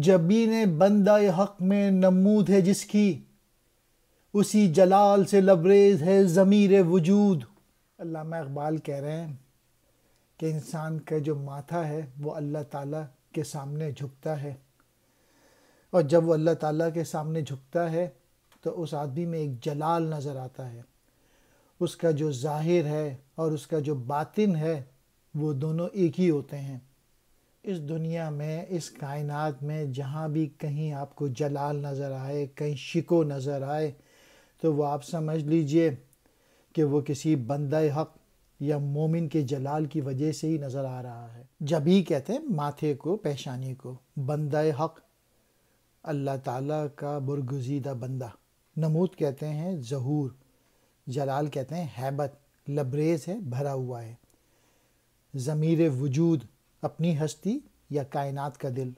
جبین بندہ حق میں نمود ہے جس کی، اسی جلال سے لبریز ہے ضمیر وجود۔ علامہ اقبال کہہ رہے ہیں کہ انسان کا جو ماتھا ہے وہ اللہ تعالیٰ کے سامنے جھکتا ہے، اور جب وہ اللہ تعالیٰ کے سامنے جھکتا ہے تو اس آدمی میں ایک جلال نظر آتا ہے۔ اس کا جو ظاہر ہے اور اس کا جو باطن ہے وہ دونوں ایک ہی ہوتے ہیں۔ اس دنیا میں، اس کائنات میں جہاں بھی کہیں آپ کو جلال نظر آئے، کہیں شکو نظر آئے، تو وہ آپ سمجھ لیجئے کہ وہ کسی بندہ حق یا مومن کے جلال کی وجہ سے ہی نظر آ رہا ہے۔ جبھی کہتے ہیں ماتھے کو، پیشانی کو۔ بندہ حق اللہ تعالیٰ کا برگزیدہ بندہ، نمود کہتے ہیں ظہور، جلال کہتے ہیں ہیبت، لبریز ہے، بھرا ہوا ہے، ضمیر وجود اپنی ہستی یا کائنات کا دل۔